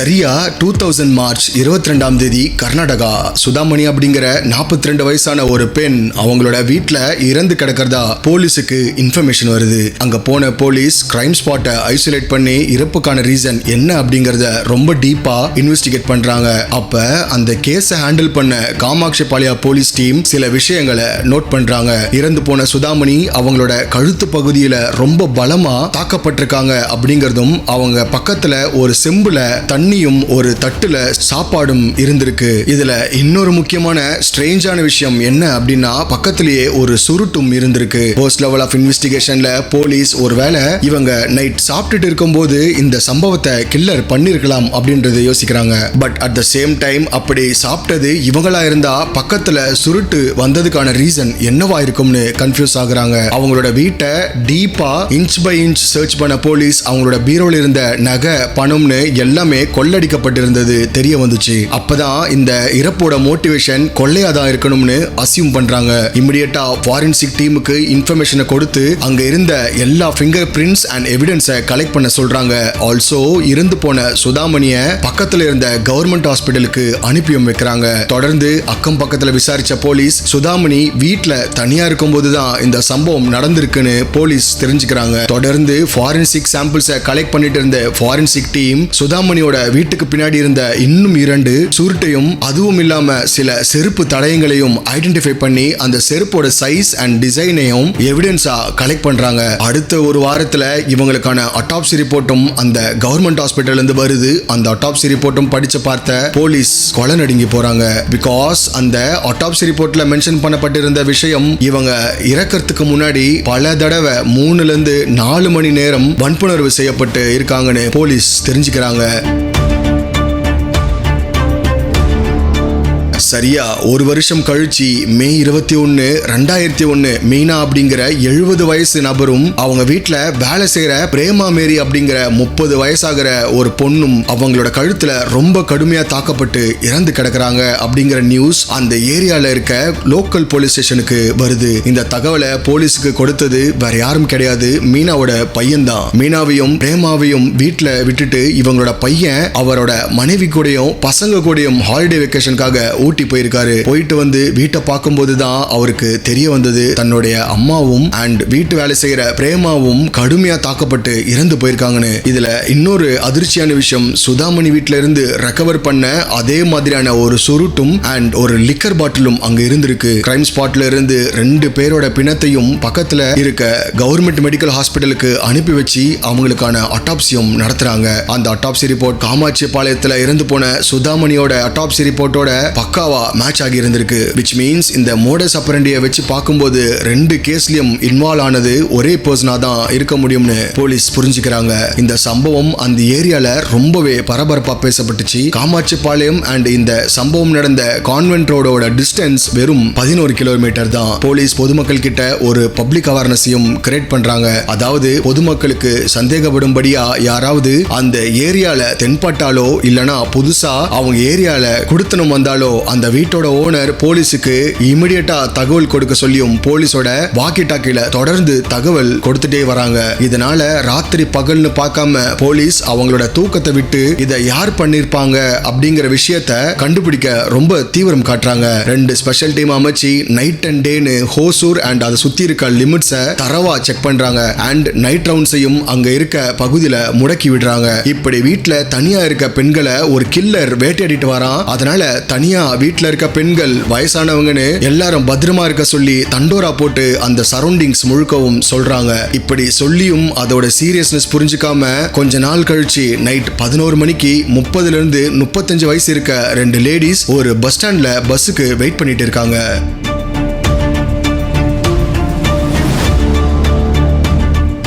சரியா 2000 மார்ச் 22 கர்நாடகா சுதாமணி அப்படிங்கிற 42 வயசான ஒரு பெண் அவங்களோட வீட்டுல இறந்து கிடக்கிறதா போலீஸுக்கு இன்ஃபர்மேஷன் வருது. அங்க போன போலீஸ் கிரைம் ஸ்பாட்டை ஐசோலேட் பண்ணி இறப்புக்கான ரீசன் என்ன அப்படிங்கறத ரொம்ப டீப்பா இன்வெஸ்டிகேட் பண்றாங்க. அப்ப அந்த கேஸை ஹேண்டில் பண்ண காமாட்சி பாளையா போலீஸ் டீம் சில விஷயங்களை நோட் பண்றாங்க. இறந்து போன சுதாமணி அவங்களோட கழுத்து பகுதியில ரொம்ப பலமா தாக்கப்பட்டிருக்காங்க அப்படிங்கறதும், அவங்க பக்கத்துல ஒரு செம்புல தண்ணியும் ஒரு தட்டுல சாப்பாடும் இருந்திருக்கு. இதுல இன்னொரு முக்கியமான ஸ்ட்ரேஞ்சான விஷயம் என்ன அப்படின்னா, பக்கத்திலேயே ஒரு சுருட்டும் இருந்திருக்கு. போஸ்ட் லெவல் ஆஃப் இன்வெஸ்டிகேஷன்ல போலீஸ் ஒருவேளை இவங்க நைட் சாப்பிட்டுட்டு இருக்கும்போது இந்த சம்பவத்தை கில்லர் பண்ணிருக்கலாம் அப்படின்றத யோசிக்கிறாங்க. But at the same time அப்படி சாப்பிட்டது இவங்களா இருந்தா பக்கத்துல சுருட்டு வந்ததுக்கான ரீசன் என்னவா இருக்கும்னு கன்ஃபியூஸ் ஆகுறாங்க. அவங்களோட வீட்டை டீப்பா இன்ச் பை இன்ச் சர்ச் பண்ண போலீஸ் அவங்களோட பீரோல இருந்த நகை பணம்னு எல்லாமே கொள்ளடிக்கப்பட்டிருந்தது தெரிய வந்துச்சு. அப்பதான் இந்த இறப்போட மோட்டிவேஷன் கொள்ளையாதான் இருக்கணும்னு அசியூம் பண்றாங்க. இமிடியேட்டா ஃபாரன்சிக் டீமுக்கு இன்ஃபர்மேஷனை கொடுத்து அங்க இருந்த எல்லா ஃபிங்கர் பிரிண்ட்ஸ் அண்ட் எவிடன்ஸை கலெக்ட் பண்ண சொல்றாங்க. ஆல்சோ இறந்து போன சுதாமணிய பக்கத்துல இருந்த கவர்மெண்ட் ஹாஸ்பிட்டலுக்கு அனுப்பியும் வைக்கிறாங்க. தொடர்ந்து அக்கம் பக்கத்துல விசாரிச்ச போலீஸ் சுதாமணி வீட்டுல தனியா இருக்கும் போதுதான் இந்த சம்பவம் நடந்திருக்குன்னு போலீஸ் தெரிஞ்சுக்கிறாங்க. தொடர்ந்து ஃபாரன்சிக் சாம்பிள்ஸை கலெக்ட் பண்ணிட்டு இருந்த ஃபாரன்சிக் டீம் சுதாமணியோட வீட்டுக்கு பின்னாடி இருந்த இன்னும் 2 சுருட்டையும் அதுவும் இல்லாம சில செருப்பு தடயங்களையும் ஐடென்டிஃபை பண்ணி அந்த செருப்போட சைஸ் அண்ட் டிசைனையும் எவிடன்ஸா கலெக்ட் பண்றாங்க. அடுத்த ஒரு வாரத்துல இவங்களுக்கான அட்டாப்சி ரிப்போர்ட்டும் அந்த கவர்மெண்ட் ஹாஸ்பிட்டல் இருந்து வருது. அந்த அட்டாப்சி ரிப்போர்ட்டும் படிச்சு பார்த்த போலீஸ் கொலை நடுங்கி போறாங்க. பிகாஸ் அந்த அட்டாப்சி ரிப்போர்ட்ல மென்ஷன் பண்ணப்பட்டிருந்த விஷயம், இவங்க இறக்கிறதுக்கு முன்னாடி பல தடவை 3 to 4 மணி நேரம் வன்புணர்வு செய்யப்பட்டு இருக்காங்கன்னு போலீஸ் தெரிஞ்சுக்கிறாங்க. சரியா ஒரு வருஷம் கழிச்சு மே 21, 2001 மீனா அப்படிங்கிற 70 வயசு நபரும் அவங்க வீட்டுல வேலை செய்யற பிரேமா மேரி அப்படிங்கிற 30 வயசாகிற ஒரு பொண்ணும் அவங்களோட கழுத்துல ரொம்ப கடுமையா தாக்கப்பட்டு இறந்து கிடக்குறாங்க அப்படிங்கிற நியூஸ் அந்த ஏரியால இருக்க லோக்கல் போலீஸ் ஸ்டேஷனுக்கு வருது. இந்த தகவலை போலீஸுக்கு கொடுத்தது வேற யாரும் கிடையாது, மீனாவோட பையன் தான். மீனாவையும் பிரேமாவையும் வீட்டுல விட்டுட்டு இவங்களோட பையன் அவரோட மனைவி கூடயும் பசங்க கூடயும் ஹாலிடே வெக்கேஷனுக்காக ஊட்டி போயிருக்காரு. போயிட்டு வந்து வீட்டை பார்க்கும்போது தான் அவருக்கு தெரிய வந்தது, தன்னுடைய அம்மாவும் அண்ட் வீட்டு வேலை செய்யற பிரேமாவும் கடுமையா தாக்கப்பட்டு இறந்து போயிருக்காங்கன்னு. இதுல இன்னொரு அதிர்ச்சியான விஷயம், சுதாமணி வீட்டுல இருந்து ரெக்கவர் பண்ண அதே மாதிரியான ஒரு சுருட்டும் அண்ட் ஒரு லிக்கர் பாட்டிலும் அங்க இருந்திருக்கு. கிரைம் ஸ்பாட்ல இருந்து 2 பேரோட பிணத்தையும் பக்கத்துல இருக்க கவர்மெண்ட் மெடிக்கல் ஹாஸ்பிட்டலுக்கு அனுப்பி வச்சு அவங்களுக்கான அட்டாப்சியும் நடத்துறாங்க. அந்த அட்டாப்சி ரிப்போர்ட் காமாட்சி பாளையத்துல இறந்து போன சுதாமணியோட அட்டாப்சி ரிப்போர்ட்டோட பக்காவா மேட்ச் ஆகி இருந்திருக்கு. which means இந்த மோடஸ் ஆபரண்டியை வச்சு பார்க்கும்போது 2 கேஸ்லயும் இன்வால்வ் ஆனது ஒரே பர்சனா தான் இருக்க முடியும்னு போலீஸ் புரிஞ்சுக்கிறாங்க. இந்த சம்பவம் அந்த ஏரியால ரொம்பவே பரபரப்பா பேசப்பட்டுச்சு. காமாட்சி பாளையம் அண்ட் இந்த சம்பவம் நடந்த கான்வென்ட் ரோடோட டிஸ்டன்ஸ் வெறும் 11 கிலோமீட்டர் தான். போலீஸ் பொதுமக்கள் கிட்ட ஒரு பப்ளிக் அவேர்னஸையும் கிரியேட் பண்றாங்க. அதாவது பொதுமக்களுக்கு சந்தேகப்படும்படியா யாராவது அந்த ஏரியால தென்பட்டாலோ இல்லனா புதுசா அவங்க ஏரியால குடுத்தனம் வந்தாலோ அந்த வீட்டோட ஓனர் போலீஸுக்கு இமிடியேட்டா தகவல் கொடுக்க சொல்லியும் போலீஸோட வாக்கி டாக்கில தொடர்ந்து தகவல் கொடுத்துட்டே வராங்க. இதனால ராத்திரி பகல்னு பார்க்காம போலீஸ் அவங்களோட தூக்கத்தை விட்டு இதை யார் பண்ணிருப்பாங்க அப்படிங்கிற விஷயத்தை கண்டுபிடிக்க ரொம்ப தீவிரம் காட்டுறாங்க. 2 ஸ்பெஷல் டீம் அமைச்சு நைட் அண்ட் டேன்னு ஹோசூர் அண்ட் அதை சுத்தி இருக்க லிமிட்ஸை தரவா செக் பண்றாங்க அண்ட் நைட் ரவுண்ட்ஸையும் அங்க இருக்க பகுதியில முடக்கி விடுறாங்க. இப்படி வீட்டுல தனியா இருக்க பெண்களை ஒரு கில்லர் வேட்டையாடிட்டு வரான். அதனால தனியா வீட்டுல இருக்க பெண்கள் வயசானவங்கன்னு எல்லாரும் பத்திரமா இருக்க சொல்லி தண்டோரா போட்டு அந்த சரௌண்டிங்ஸ் முழுக்கவும் சொல்றாங்க. இப்படி சொல்லியும் அதோட சீரியஸ்னஸ் புரிஞ்சுக்காம கொஞ்ச நாள் கழிச்சு நைட் 11 மணிக்கு 30 to 35 வயசு இருக்க 2 லேடிஸ் ஒரு பஸ் ஸ்டாண்ட்ல பஸ்ஸுக்கு வெயிட் பண்ணிட்டு இருக்காங்க.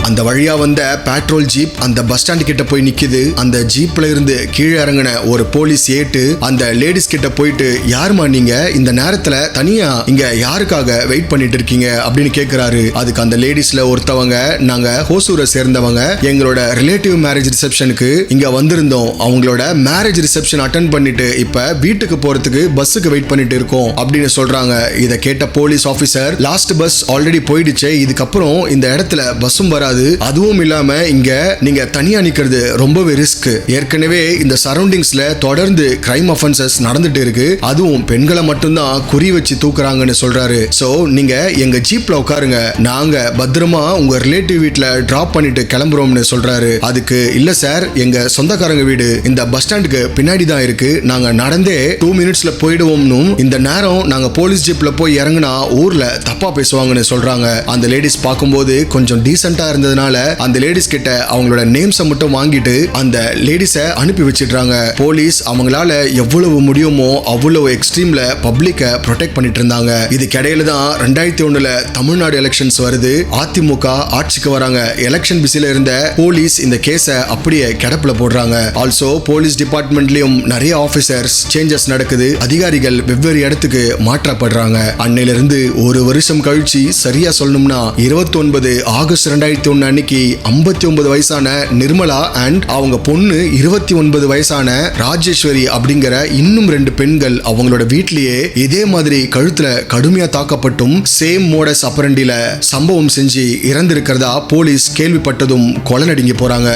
அந்த வழியா வந்த பேட்ரோல் ஜீப் அந்த பஸ் ஸ்டாண்ட் கிட்ட போய் நிக்குது. அந்த ஜீப்ல இருந்து கீழே இறங்கின ஒரு போலீஸ் ஏட்டு அந்த லேடிஸ் கிட்ட போயிட்டு, யாருமா நீங்க இந்த நேரத்துல தனியா இங்க யாருக்காக வெயிட் பண்ணிட்டு இருக்கீங்க அப்படின்னு கேக்குறாரு. அதுக்கு அந்த லேடிஸ்ல ஒருத்தவங்க, நாங்க ஹோசூரை சேர்ந்தவங்க, எங்களோட ரிலேட்டிவ் மேரேஜ் ரிசப்ஷனுக்கு இங்க வந்திருந்தோம். அவங்களோட மேரேஜ் ரிசப்ஷன் அட்டென்ட் பண்ணிட்டு இப்ப வீட்டுக்கு போறதுக்கு பஸ்ஸுக்கு வெயிட் பண்ணிட்டு இருக்கோம் அப்படின்னு சொல்றாங்க. இதை கேட்ட police officer, last bus already போயிடுச்சு, இதுக்கப்புறம் இந்த இடத்துல பஸ்ஸும் வராது, முடியாது. அதுவும் இல்லாம இங்க நீங்க தனியா நிக்கிறது ரொம்பவே ரிஸ்க். ஏற்கனவே இந்த சரௌண்டிங்ஸ்ல தொடர்ந்து கிரைம் அஃபென்சஸ் நடந்துட்டு இருக்கு. அதுவும் பெண்களை மட்டும்தான் குறி வச்சு தூக்குறாங்கன்னு சொல்றாரு. சோ நீங்க எங்க ஜீப்ல உட்காருங்க, நாங்க பத்திரமா உங்க ரிலேட்டிவ் வீட்ல டிராப் பண்ணிட்டு கிளம்புறோம்னு சொல்றாரு. அதுக்கு இல்ல சார், எங்க சொந்தக்காரங்க வீடு இந்த பஸ் ஸ்டாண்டுக்கு பின்னாடி தான் இருக்கு, நாங்க நடந்தே 2 மினிட்ஸ்ல போயிடுவோம்னு. இந்த நேரம் நாங்க போலீஸ் ஜீப்ல போய் இறங்குனா ஊர்ல தப்பா பேசுவாங்கன்னு சொல்றாங்க. அந்த லேடிஸ் பார்க்கும்போது கொஞ்சம் டீசென்ட்டா இருந்ததுனால அந்த லேடிஸ் கிட்ட அவங்களோட நேம்ஸை மட்டும் வாங்கிட்டு அந்த லேடிஸை அனுப்பி வச்சிடுறாங்க. போலீஸ் அவங்களால எவ்வளவு முடியுமோ அவ்வளவு எக்ஸ்ட்ரீம்ல பப்ளிக்கை ப்ரொடெக்ட் பண்ணிட்டு இருந்தாங்க. இதுக்கிடையில தான் 2001 தமிழ்நாடு எலெக்ஷன்ஸ் வருது. அதிமுக ஆட்சிக்கு வராங்க. எலெக்ஷன் பிஸில இருந்த போலீஸ் இந்த கேஸை அப்படியே கிடப்புல போடுறாங்க. ஆல்சோ போலீஸ் டிபார்ட்மெண்ட்லயும் நிறைய ஆபீசர்ஸ் சேஞ்சஸ் நடக்குது. அதிகாரிகள் வெவ்வேறு இடத்துக்கு மாற்றப்படுறாங்க. அன்னையிலிருந்து ஒரு வருஷம் கழிச்சு, சரியா சொல்லணும்னா 29 ஆகஸ்ட் 2001 அன்னைக்கு 59 வயசான நிர்மலா அண்ட் அவங்க பொண்ணு 29 வயசான ராஜேஸ்வரி அப்படிங்கிற இன்னும் 2 பெண்கள் அவங்களோட வீட்லயே இதே மாதிரி கழுத்துல கடுமையா தாக்கப்பட்டும் சேம் மோடஸ் ஆபரண்டில சம்பவம் செஞ்சு இறந்திருக்கிறதா போலீஸ் கேள்விப்பட்டதும் கொலை நடுங்கி போறாங்க.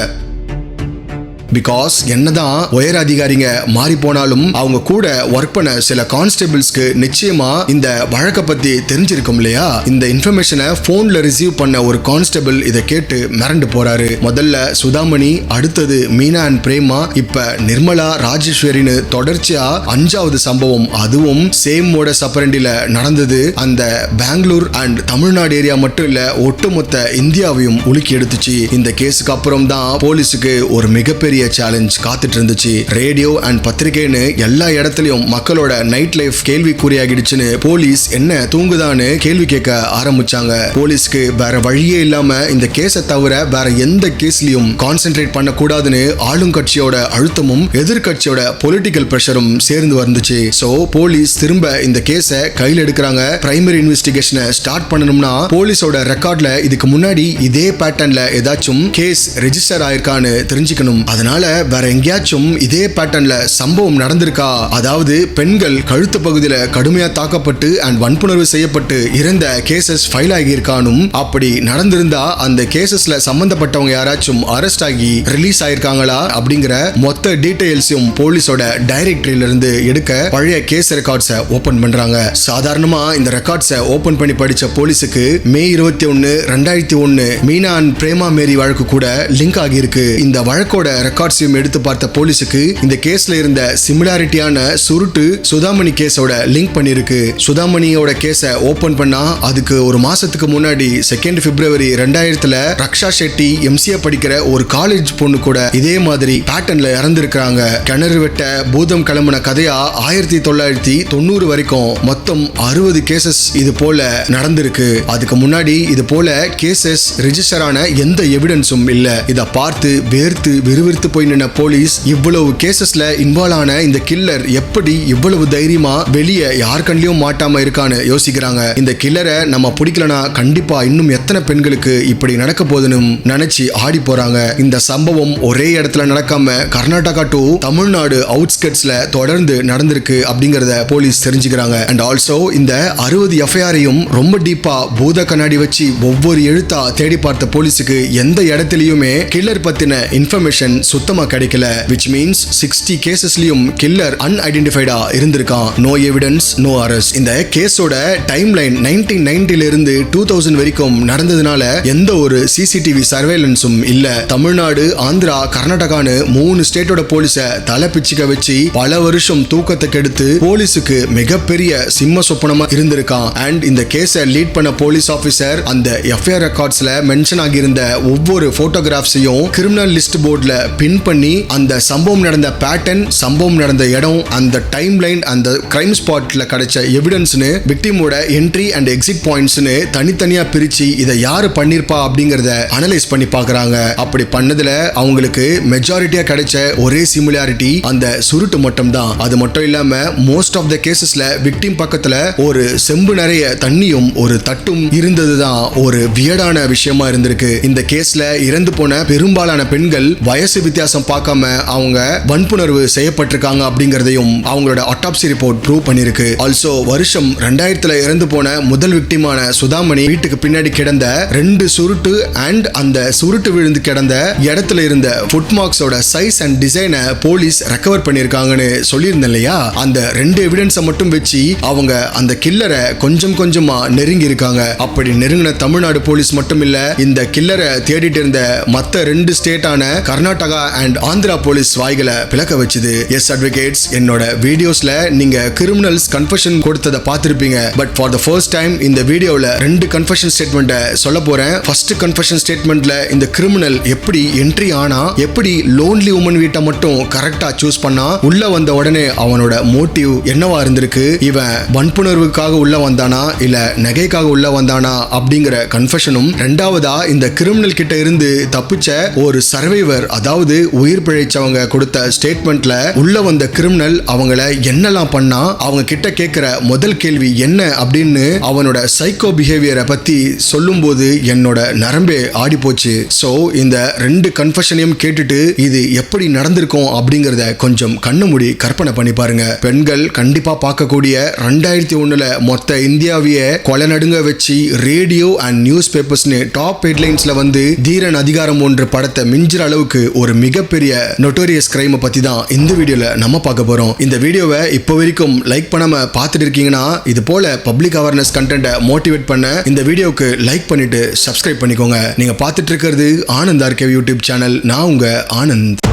பிகாஸ் என்னதான் உயர் அதிகாரிங்க மாறி போனாலும் அவங்க கூட ஒர்க் பண்ண சில கான்ஸ்டபிள்ஸ்க்கு நிச்சயமா இந்த வழக்கை பத்தி தெரிஞ்சிருக்கும் இல்லையா. இந்த இன்ஃபர்மேஷனை போன்ல ரிசீவ் பண்ண ஒரு கான்ஸ்டபிள் இதை கேட்டு மிரண்டு போறாரு. முதல்ல சுதாமணி, அடுத்தது மீனா அண்ட் பிரேமா, இப்ப நிர்மலா ராஜேஸ்வரின்னு தொடர்ச்சியா 5வது சம்பவம், அதுவும் சேம் மோடஸ் ஆபரண்டில நடந்தது. அந்த பெங்களூர் அண்ட் தமிழ்நாடு ஏரியா மட்டும் இல்ல, ஒட்டுமொத்த இந்தியாவையும் உலுக்கி எடுத்துச்சு. இந்த கேஸுக்கு அப்புறம் தான் போலீஸுக்கு ஒரு மிகப்பெரிய சேலஞ்ச் காத்துட்டு இருந்துச்சு. ரேடியோ அண்ட் பத்திரிகைன்னு எல்லா இடத்துலயும் மக்களோட நைட் லைஃப் கேள்விக்குறியாகிடுச்சுன்னு போலீஸ் என்ன தூங்குதான்னு கேள்வி கேட்க ஆரம்பிச்சாங்க. போலீஸ்க்கு வேற வழியே இல்லாம இந்த கேஸை தவிர வேற எந்த கேஸ்லயும் கான்சென்ட்ரேட் பண்ண கூடாதுன்னு ஆளுங்கட்சியோட அழுத்தமும் எதிர்கட்சியோட பொலிட்டிக்கல் பிரஷரும் சேர்ந்து வந்துச்சு. சோ போலீஸ் திரும்ப இந்த கேஸை கையில் எடுக்கிறாங்க. பிரைமரி இன்வெஸ்டிகேஷனை ஸ்டார்ட் பண்ணணும்னா போலீஸோட ரெக்கார்ட்ல இதுக்கு முன்னாடி இதே பேட்டர்ன்ல ஏதாச்சும் கேஸ் ரெஜிஸ்டர் ஆயிருக்கான்னு தெரிஞ்சுக்கணும். அதனால வேற எங்கேயாச்சும் இதே பேட்டர்ன்ல சம்பவம் நடந்திருக்கா, அதாவது பெண்கள் கழுத்து பகுதியில கடுமையா தாக்கப்பட்டு அண்ட் வன்புணர்வு செய்யப்பட்டு இறந்த கேசஸ் ஃபைல் ஆகியிருக்கானும், அப்படி நடந்திருந்தா அந்த கேசஸ்ல சம்பந்தப்பட்டவங்க யாராச்சும் அரெஸ்ட் ஆகி ரிலீஸ் ஆயிருக்காங்களா அப்படிங்கிற மொத்த டீடைல்ஸும் போலீஸோட டைரக்டரியில இருந்து எடுக்க பழைய கேஸ் ரெக்கார்ட்ஸை ஓபன் பண்றாங்க. சாதாரணமா இந்த ரெக்கார்ட்ஸை ஓபன் பண்ணி படிச்ச போலீஸுக்கு மே 21, 2001 மீனா அண்ட் பிரேமா மேரி வழக்கு கூட லிங்க் ஆகியிருக்கு. இந்த வழக்கோட ரெக்கார்ட்ஸையும் எடுத்து பார்த்த போலீஸுக்கு இந்த கேஸ்ல இருந்த சிமிலாரிட்டியான சுருட்டு சுதாமணி கேஸோட லிங்க் பண்ணிருக்கு. சுதாமணியோட கேஸை ஓபன் பண்ணா அதுக்கு ஒரு மாசத்துக்கு முன்னாடி 2 பிப்ரவரி 2000 ரக்ஷா ஷெட்டி எம்சிஏ படிக்கிற ஒரு காலேஜ் பொண்ணு கூட இதே மாதிரி பேட்டர்ன்ல இறந்திருக்காங்க. கிணறு வெட்ட பூதம் கிளம்பின கதையா 1990 வரைக்கும் மொத்தம் 60 கேசஸ் இது போல நடந்திருக்கு. அதுக்கு முன்னாடி இது போல கேசஸ் ரெஜிஸ்டர் ஆன எந்த எவிடன்ஸும் இல்ல. இத பார்த்து வேர்த்து விறுவிறுத்து போய் நின்ன போலீஸ் இவ்வளவு கேசஸ்ல இன்வால்வ் ஆன இந்த கில்லர் எப்படி இவ்வளவு தைரியமா வெளியே யார் கண்ணிலையும் மாட்டாம இருக்கான்னு யோசிக்கிறாங்க. இந்த கில்லரை நம்ம பிடிக்கலனா கண்டிப்பா இன்னும் எத்தனை பெண்களுக்கு இப்படி நடக்க போதுன்னு நினைச்சு ஆடி போறாங்க. இந்த சம்பவம் ஒரே இடத்துல நடக்காம கர்நாடகா டு தமிழ்நாடு அவுட்ஸ்கட்ஸ்ல தொடர்ந்து நடந்திருக்கு அப்படிங்கறத போலீஸ் தெரிஞ்சுக்கிறாங்க. அண்ட் ஆல்சோ இந்த 60 எஃப்ஐஆரையும் ரொம்ப டீப்பா பூத கண்ணாடி வச்சு ஒவ்வொரு எழுத்தா தேடி பார்த்த போலீஸுக்கு எந்த இடத்துலயுமே கில்லர் பத்தின இன்ஃபர்மேஷன் சுத்தமா கிடைக்கல. which means 60 கேசஸ்லயும் கில்லர் அன்ஐடென்டிஃபைடா இருந்திருக்கான். No evidence, no arrest. இந்த கேஸோட டைம் லைன் 1990 இருந்து 2000 வரைக்கும் நடந்ததுனால எந்த ஒரு சிசிடிவி சர்வேலன்ஸும் இல்ல. தமிழ்நாடு, ஆந்திரா, கர்நாடகான்னு 3 ஸ்டேட்டோட போலீஸ தலை பிச்சுக்க வச்சு பல வருஷம் தூக்கத்தை கெடுத்து போலீஸுக்கு மிகப்பெரிய சிம்ம சொப்பனமா இருந்திருக்கான். அண்ட் இந்த கேஸை லீட் பண்ண போலீஸ் ஆபீசர் அந்த எஃப்ஐஆர் ரெக்கார்ட்ஸ்ல மென்ஷன் ஆகியிருந்த ஒவ்வொரு போட்டோகிராஃப்ஸையும் கிரிமினல் லிஸ்ட் போர்ட்ல பின் பண்ணி அந்த சம்பவம் நடந்த பேட்டர்ன், சம்பவம் நடந்த இடம், அந்த டைம் லைன், அந்த கிரைம் ஸ்பாட்ல கிடைச்ச எவிடன்ஸ்னு விக்டிமோட என்ட்ரி அண்ட் எக்ஸிட் பாயிண்ட்ஸ்னு தனித்தனியா பிரிச்சு இதை யாரு பண்ணிருப்பா அப்படிங்கறத அனலைஸ் பண்ணி பாக்குறாங்க. அப்படி பண்ணதுல அவங்களுக்கு மெஜாரிட்டியா கிடைச்ச ஒரே சிமிலாரிட்டி அந்த சுருட்டு மட்டும் தான். அது மட்டும் இல்லாம மோஸ்ட் ஆஃப் த கேசஸ்ல விக்டிம் பக்கத்துல ஒரு செம்பு நிறைய தண்ணியும் ஒரு தட்டும் இருந்ததுதான் ஒரு வியர்டான விஷயமா இருந்திருக்கு. இந்த கேஸ்ல இறந்து போன பெரும்பாலான பெண்கள் வயசு வித்தியாசம் பார்க்காம அவங்க வன்புணர்வு செய்யப்பட்டிருக்காங்க அப்படிங்கறதையும் அவங்களோட ஆட்டாப்சி ரிப்போர்ட் ப்ரூவ் பண்ணிருக்கு. ஆல்சோ வருஷம் 2000 இறந்து போன முதல் விக்டிமான சுதாமணி வீட்டுக்கு பின்னாடி கிடந்த 2 சுருட்டு அண்ட் அந்த சுருட்டு விழுந்து கிடந்த இடத்துல இருந்த ஃபுட் மார்க்ஸோட சைஸ் அண்ட் டிசைனை போலீஸ் ரெக்கவர் பண்ணிருக்காங்கன்னு சொல்லியிருந்தேன் இல்லையா. அந்த 2 எவிடன்ஸை மட்டும் வச்சு அவங்க அந்த கில்லரை கொஞ்சம் கொஞ்சமா நெருங்கி இருக்காங்க. அப்படி நெருங்கின தமிழ்நாடு போலீஸ் மட்டும் இல்ல, இந்த கில்லரை தேடிட்டு இருந்த மத்த 2 ஸ்டேட்டான கர்நாடகா அண்ட் ஆந்திரா போலீஸ் வாய்களை பிளக்க வச்சுது. எஸ் அட்வொகேட்ஸ், என்னோட வீடியோஸ்ல நீங்க கிரிமினல்ஸ் கன்ஃபெஷன் கொடுத்ததை பார்த்திருப்பீங்க. But for the first time இந்த வீடியோல 2 கன்ஃபெஷன் ஸ்டேட்மெண்ட்டை சொல்ல போறேன். ஃபர்ஸ்ட் கன்ஃபெஷன் ஸ்டேட்மெண்ட்ல இந்த கிரிமினல் எப்படி என்ட்ரி ஆனா, எப்படி லோன்லி உமன் வீட்டை மட்டும் கரெக்டா சூஸ் பண்ணா, உள்ள வந்த உடனே அவனோட மோட்டிவ் என்னவா இருந்திருக்கு, இவன் வன்புணர்வுக்காக உள்ள வந்தானா இல்ல நகைக்காக உள்ள வந்தானா அப்படிங்கிற கன்ஃபெஷனும், ரெண்டாவதா இந்த கிரிமினல் கிட்ட இருந்து தப்பிச்ச ஒரு சர்வைவர், அதாவது உயிர் பிழைச்சவங்க கொடுத்த ஸ்டேட்மெண்ட்ல உள்ள வந்த கிரிமினல் அவங்கள என்னெல்லாம் பண்ணா, அவங்க கிட்ட கேட்கிற முதல் கேள்வி என்ன அப்படின்னு அவனோட சைக்கோ பிஹேவியரை பத்தி சொல்லும்போது என்னோட நரம்பே ஆடி போச்சு. சோ இந்த 2 கன்ஃபெஷனையும் கேட்டுட்டு இது எப்படி நடந்திருக்கும் அப்படிங்கறத கொஞ்சம் கண்ணு மூடி கற்பனை பண்ணி பாருங்க. பெண்கள் கண்டிப்பா பார்க்கக்கூடிய 2001 மொத்த இந்தியாவையே கொலை நடுங்க வச்சு ரேடியோ அண்ட் நியூஸ் பேப்பர்ஸ்னு டாப் ஹெட்லைன்ஸ்ல வந்து தீரன் அதிகாரம் 1 படத்தை மிஞ்சுற அளவுக்கு ஒரு மிகப்பெரிய நோட்டோரியஸ் கிரைம் பத்தி தான் இந்த வீடியோல நம்ம பார்க்க போறோம். இந்த வீடியோவை இப்போ வரைக்கும் லைக் பண்ணாம பார்த்துட்டு இருக்கீங்கன்னா, இது போல பப்ளிக் அவேர்னஸ் கண்டென்ட்டை மோட்டிவேட் பண்ண இந்த வீடியோக்கு லைக் பண்ணிட்டு சப்ஸ்கிரைப் பண்ணிக்கோங்க. நீங்க பார்த்துட்டு இருக்கிறது ஆனந்த் ஆர்கேவ் யூடியூப் சேனல். நான் உங்க ஆனந்த்.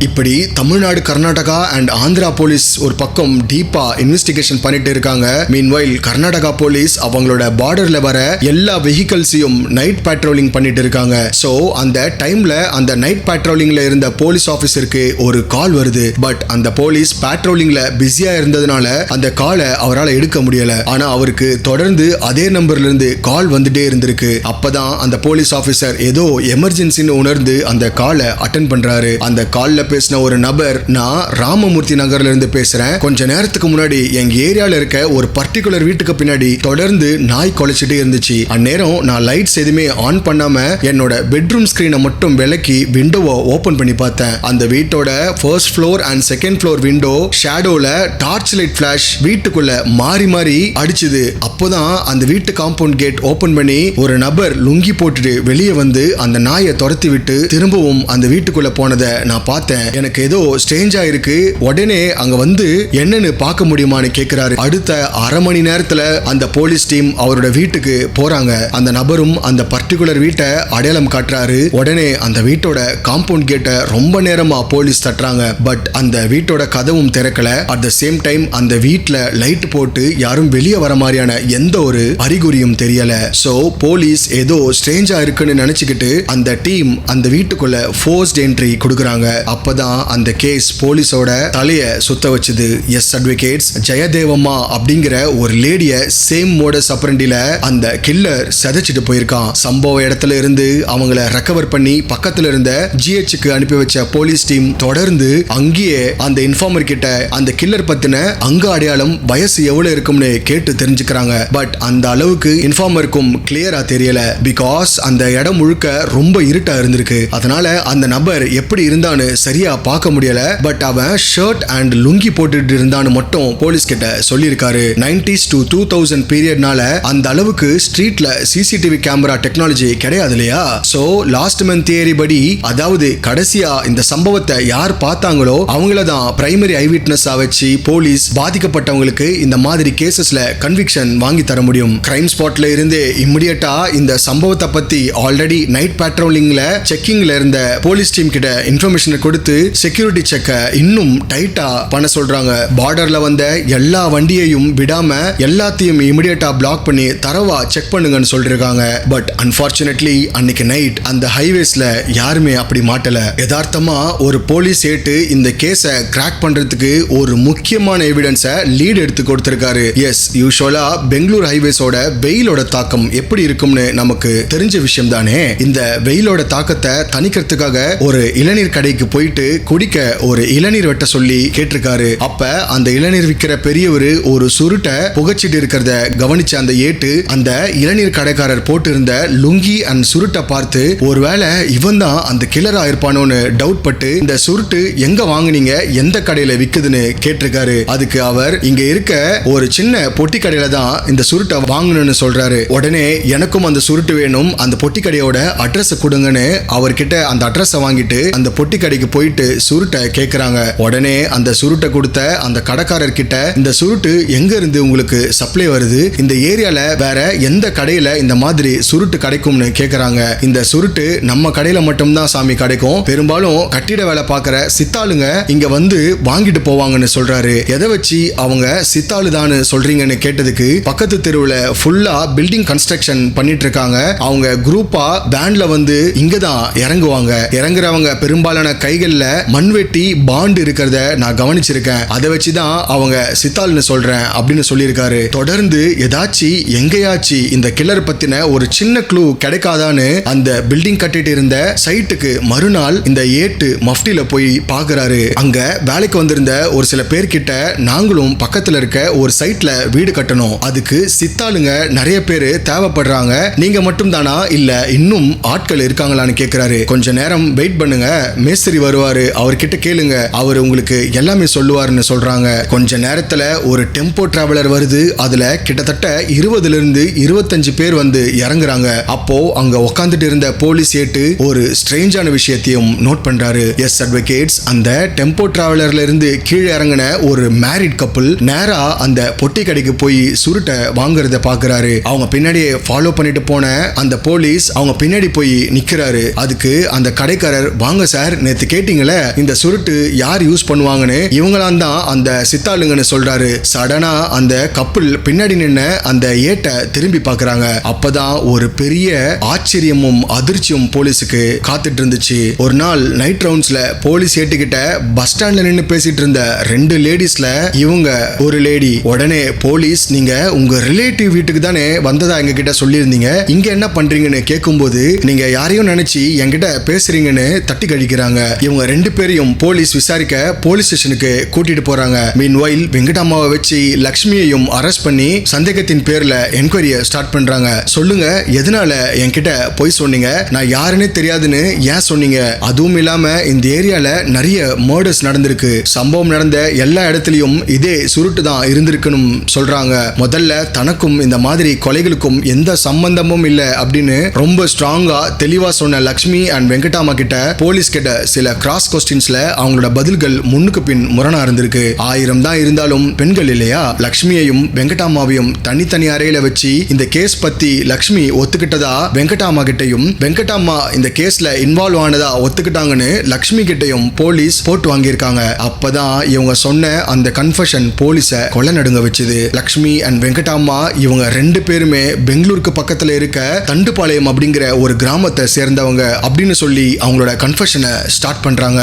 இப்படி தமிழ்நாடு, கர்நாடகா அண்ட் ஆந்திரா போலீஸ் ஒரு பக்கம் டீப்பா இன்வெஸ்டிகேஷன் பண்ணிட்டு இருக்காங்க. மீன்வைல் கர்நாடகா போலீஸ் அவங்களோட பார்டர்ல வர எல்லா வெஹிக்கல்ஸையும் நைட் பேட்ரோலிங் பண்ணிட்டு இருக்காங்க. சோ அந்த டைம்ல அந்த நைட் பேட்ரோலிங்ல இருந்த போலீஸ் ஆபீசருக்கு ஒரு கால் வருது. பட் அந்த போலீஸ் பேட்ரோலிங்ல பிஸியா இருந்ததுனால அந்த காலை அவரால் எடுக்க முடியல. ஆனா அவருக்கு தொடர்ந்து அதே நம்பர்ல இருந்து கால் வந்துட்டே இருந்திருக்கு. அப்பதான் அந்த போலீஸ் ஆபீசர் ஏதோ எமர்ஜென்சின்னு உணர்ந்து அந்த காலை அட்டென்ட் பண்றாரு. அந்த கால்ல பேசின ஒரு நபர், நான் ராமமூர்த்தி நகர்ல இருந்து பேசுறேன். கொஞ்ச நேரத்துக்கு முன்னாடி எங்க ஏரியால இருக்க ஒரு பர்டிகுலர் வீட்டுக்கு பின்னாடி தொடர்ந்து நாய் குலைச்சிட்டே இருந்துச்சு. அந்நேரம் நான் லைட்ஸ் எதுவுமே ஆன் பண்ணாம என்னோட பெட்ரூம் ஸ்கிரீனை மட்டும் விலக்கி விண்டோவை ஓபன் பண்ணி பார்த்தேன். அந்த வீட்டோட first floor and second floor window ஷேடோல டார்ச் லைட் ஃபிளாஷ் வீட்டுக்குள்ள மாறி மாறி அடிச்சுது. அப்போதான் அந்த வீட்டு காம்பவுண்ட் கேட் ஓபன் பண்ணி ஒரு நபர் லுங்கி போட்டுட்டு வெளியே வந்து அந்த நாயை துரத்தி விட்டு திரும்பவும் அந்த வீட்டுக்குள்ள போனதை நான் பார்த்தேன். எனக்கு ஏதோ ஸ்ட்ரேஞ்சா இருக்கு, உடனே அங்க வந்து என்னன்னு பார்க்க முடியுமான்னு கேட்கிறாரு. அடுத்த அரை மணி நேரத்துல அந்த போலீஸ் டீம் அவரோட வீட்டுக்கு போறாங்க. அந்த நபரும் அந்த பர்டிகுலர் வீட்டை அடையாளம் காட்டுறாரு. உடனே அந்த வீட்டோட காம்பவுண்ட் கேட்டை ரொம்ப நேரமா போலீஸ் தட்டுறாங்க. பட் அந்த வீட்டோட கதவும் திறக்கல. அட் த சேம் டைம் அந்த வீட்டுல லைட் போட்டு யாரும் வெளியே வர மாதிரியான எந்த ஒரு அறிகுறியும் தெரியல. சோ போலீஸ் ஏதோ ஸ்ட்ரேஞ்சா இருக்குன்னு நினைச்சுக்கிட்டு அந்த டீம் அந்த வீட்டுக்குள்ள ஃபோர்ஸ்ட் என்ட்ரி கொடுக்குறாங்க. அப்பதான் அந்த கேஸ் போலீஸோட தலைய சுத்த வச்சுது. எஸ் அட்வொகேட்ஸ், ஜெயதேவம்மா அப்படிங்கிற ஒரு லேடிய சேம் மோடஸ் ஆபரண்டில அந்த கில்லர் சதைச்சிட்டு போயிருக்கான். சம்பவ இடத்துல இருந்து அவங்கள ரெக்கவர் பண்ணி பக்கத்துல இருந்த ஜிஹெச்சுக்கு அனுப்பி வச்ச போலீஸ் டீம் தொடர்ந்து அங்கேயே அந்த இன்ஃபார்மர் கிட்ட அந்த கில்லர் பத்தின அங்க அடையாளம், வயசு எவ்வளவு இருக்கும்னு கேட்டு தெரிஞ்சுக்கிறாங்க. பட் அந்த அளவுக்கு இன்ஃபார்மருக்கும் கிளியரா தெரியல. பிகாஸ் அந்த இடம் முழுக்க ரொம்ப இருட்டா இருந்திருக்கு. அதனால அந்த நபர் எப்படி இருந்தான்னு சரியா பார்க்க முடியல. பட் அவன் ஷர்ட் அண்ட் லுங்கி போட்டுட்டு இருந்தான்னு மட்டும் போலீஸ் கிட்ட சொல்லியிருக்காரு. 90s to 2000 பீரியட்னால அந்த அளவுக்கு ஸ்ட்ரீட்ல சிசிடிவி கேமரா டெக்னாலஜி கிடையாது இல்லையா. சோ லாஸ்ட் மந்த் தியரி படி, அதாவது கடைசியா இந்த சம்பவத்தை யார் பார்த்தாங்களோ அவங்கள தான் பிரைமரி ஐ விட்னஸா வச்சு போலீஸ் பாதிக்கப்பட்டவங்களுக்கு இந்த மாதிரி கேசஸ்ல கன்விக்ஷன் வாங்கி தர முடியும். கிரைம் ஸ்பாட்ல இருந்து இமிடியேட்டா இந்த சம்பவத்தை பத்தி ஆல்ரெடி நைட் பேட்ரோலிங்ல செக்கிங்ல இருந்த போலீஸ் டீம் கிட்ட இன்ஃபர்மேஷன் கொடுத்து செக்யூரிட்டி செக்க இன்னும் டைட்டா பண்ண சொல்றாங்க. பார்டர்ல வந்த எல்லா வண்டியையும் விடாம எல்லாத்தையும் இமிடியேட்டா பிளாக் பண்ணி தரவா செக் பண்ணுங்கன்னு சொல்லிருக்காங்க. பட் அன்பார்ச்சுனேட்லி அன்னைக்கு நைட் அந்த ஹைவேஸ்ல யாருமே அப்படி மாட்டல. யதார்த்தமா ஒரு போலீஸ் ஏட்டு இந்த கேஸை கிராக் பண்றதுக்கு ஒரு முக்கியமான எவிடன்ஸை லீட் எடுத்து கொடுத்திருக்காரு. எஸ், யூசுவலா பெங்களூர் ஹைவேஸோட வெயிலோட தாக்கம் எப்படி இருக்கும்னு நமக்கு தெரிஞ்ச விஷயம் தானே. இந்த வெயிலோட தாக்கத்தை தணிக்கிறதுக்காக ஒரு இளநீர் கடைக்கு போயிட்டு குடிக்க ஒரு இளநீர் வெட்ட சொல்லி கேட்டிருக்காரு. அப்ப அந்த இளநீர் விற்கிற பெரியவர் ஒரு சுருட்டை புகைச்சிட்டு இருக்கிறத கவனிச்ச அந்த ஏட்டு அந்த இளநீர் கடைக்காரர் போட்டு இருந்த லுங்கி அண்ட் சுருட்டை பார்த்து ஒருவேளை இவன் தான் அந்த கிளரா இருப்பானோன்னு டவுட் பட்டு இந்த சுருட்டு எங்க வாங்குனீங்க, எந்த கடையில விக்குதுன்னு கேட்டிருக்காரு. அதுக்கு அவர் இங்க இருக்க ஒரு சின்ன பொட்டி கடையில தான் இந்த சுருட்டை வாங்கணும்னு சொல்றாரு. உடனே எனக்கும் அந்த சுருட்டு வேணும், அந்த பொட்டி கடையோட அட்ரஸ் கொடுங்கன்னு அவர்கிட்ட அந்த அட்ரஸ் வாங்கிட்டு அந்த பொட்டி கடைக்கு போயிட்டு சுருட்டை கேட்கறாங்க. உடனே அந்த சுருட்டை கொடுத்த அந்த கடைக்காரர் கிட்ட இந்த சுருட்டு எங்க இருந்து உங்களுக்கு சப்ளை வருது, இந்த ஏரியால வேற எந்த கடையில இந்த மாதிரி சுருட்டு கிடைக்கும்னு கேட்கறாங்க. இந்த சுருட்டு நம்ம கடையில மட்டும்தான் சாமி கிடைக்கும், பெரும்பாலும் கட்டிட வேலை பார்க்கிற சித்தாளுங்க இங்க வந்து வாங்கிட்டு போவாங்கன்னு சொல்றாரு. எதை வச்சு அவங்க சித்தாளு தான் சொல்றீங்கன்னு கேட்டதுக்கு பக்கத்து தெருவுல ஃபுல்லா பில்டிங் கன்ஸ்ட்ரக்ஷன் பண்ணிட்டு இருக்காங்க, அவங்க குரூப்பா பேண்ட்ல வந்து இங்கதான் இறங்குவாங்க, இறங்குறவங்க பெரும்பாலான கைகள்ல மண்வெட்டி பாண்டு இருக்கிறத நான் கவனிச்சிருக்கேன், அதை வச்சுதான் அவங்க சித்தாள்னு சொல்றேன் அப்படின்னு சொல்லியிருக்காரு. தொடர்ந்து ஏதாச்சு எங்கேயாச்சு இந்த கில்லர் பத்தின ஒரு சின்ன க்ளூ கிடைக்காதான்னு அந்த பில்டிங் கட்டிட்டு இருந்த சைட்டுக்கு மறுநாள் இந்த ஏட்டு மஃப்டில போய் பாக்குறாரு. அங்க வேலைக்கு வந்திருந்த ஒரு சில பேர்கிட்ட நாங்களும் பக்கத்துல இருக்க ஒரு சைட்ல வீடு கட்டணும், அதுக்கு சித்தாளுங்க நிறைய பேர் தேவைப்படுறாங்க, நீங்க மட்டும் தானா இல்ல இன்னும் ஆட்கள் இருக்காங்களான்னு கேக்குறாரு. கொஞ்ச நேரம் வெயிட் பண்ணுங்க, மேஸ்திரி வருவாரு, அவர்கிட்ட கேளுங்க, அவர் உங்களுக்கு எல்லாமே சொல்லுவாருன்னு சொல்றாங்க. கொஞ்ச நேரத்துல ஒரு டெம்போ டிராவலர் வருது, அதுல கிட்டத்தட்ட 20 இருந்து 25 பேர் வந்து இறங்குறாங்க. அப்போ அங்க உட்காந்துட்டு இருந்த போலீஸ் ஏட்டு ஒரு ஸ்ட்ரேஞ்சான விஷயத்தையும் நோட் பண்றாரு. எஸ் அட்வொகேட்ஸ், அந்த டெம்போ டிராவலர்ல இருந்து கீழே இறங்கின ஒரு மேரிட் கப்புள் நேரா அந்த பொட்டி கடைக்கு போய் சுருட்டை வாங்குறத பாக்குறாரு. அவங்க பின்னாடியே ஃபாலோ பண்ணிட்டு போன அந்த போலீஸ் அவங்க பின்னாடி போய் நிக்கிறாரு. அதுக்கு அந்த கடைக்காரர், வாங்க சார், நேத்து கேட்டீங்களே இந்த சுருட்டு யார் யூஸ் பண்ணுவாங்கன்னு, இவங்களாம் தான் அந்த சித்தாளுங்கன்னு சொல்றாரு. சடனா அந்த கப்புள் பின்னாடி நின்ன அந்த ஏட்டை திரும்பி பாக்குறாங்க. அப்பதான் ஒரு பெரிய ஆச்சரியமும் அதிர்ச்சியும் போலீஸுக்கு காத்துட்டு இருந்துச்சு. ஒரு நாள் நைட் ரவுண்ட்ஸ்ல போலீஸ் ஏட்டுக்கிட்ட பஸ் ஸ்டாண்ட்ல நின்று பேசிட்டு இருந்த 2 லேடிஸ்ல இவங்க ஒரு லேடி. உடனே போலீஸ், நீங்க உங்க ரிலேட்டிவ் வீட்டுக்கு தானே வந்ததா எங்க கிட்ட சொல்லியிருந்தீங்க, இங்க என்ன பண்றீங்கன்னு கேட்கும்போது நீங்க யாரையும் நினைச்சு என்கிட்ட பேசுறீங்கன்னு தட்டி கழிக்கிறாங்க. இவங்க 2 பேரையும் போலீஸ் விசாரிக்க போலீஸ் ஸ்டேஷனுக்கு கூட்டிட்டு போறாங்க. மீன்வைல் வெங்கடாமாவை வச்சு லக்ஷ்மியையும் அரெஸ்ட் பண்ணி சந்தேகத்தின் பேர்ல என்கொயரியை ஸ்டார்ட் பண்றாங்க. சொல்லுங்க, எதனால என்கிட்ட போய் சொன்னீங்க, நான் யாருன்னு தெரியாதுன்னு ஏன் சொன்னீங்க, அதுவும் இல்லாம இந்த ஏரியால நிறைய மர்டர்ஸ் நடந்திருக்கு, சம்பவம் நடந்த எல்லா இடத்துலயும் இதே சுருட்டு தான் இருந்திருக்குன்னு சொல்றாங்க. முதல்ல தனக்கும் இந்த மாதிரி கொலைகளுக்கும் எந்த சம்பந்தமும் இல்ல அப்படின்னு ரொம்ப ஸ்ட்ராங்கா தெளிவா சொன்ன லக்ஷ்மி அண்ட் வெங்கடாமா கிட்ட போலீஸ் கிட்ட சில கிராஸ் கொஸ்டின்ஸ்ல அவங்களோட பதில்கள் முன்னுக்கு பின் முரணா இருந்திருக்கு. 1000 தான் இருந்தாலும் பெண்கள் இல்லையா, லக்ஷ்மியையும் வெங்கடாமாவையும் தனித்தனி அறையில வச்சு இந்த கேஸ் பத்தி லக்ஷ்மி ஒத்துக்கிட்டதா வெங்கடாமா கிட்டையும், வெங்கடாமா இந்த கேஸ்ல இன்வால்வ் ஆனதா ஒத்துக்கிட்டாங்கன்னு லக்ஷ்மி கிட்டையும் போலீஸ் போட்டு வாங்கியிருக்காங்க. அப்பதான் இவங்க சொன்ன அந்த கன்ஃபெஷன் போலீஸ கொலை நடுங்க வச்சுது. லக்ஷ்மி அண்ட் வெங்கடாமா இவங்க 2 பேருமே பெங்களூருக்கு பக்கத்துல இருக்க தண்டுபாளையம் அப்படிங்கிற ஒரு கிராமத்தை சேர்ந்தவங்க அப்படின்னு சொல்லி அவங்களோட கன்ஃபெஷனை ஸ்டார்ட் பண்றாங்க.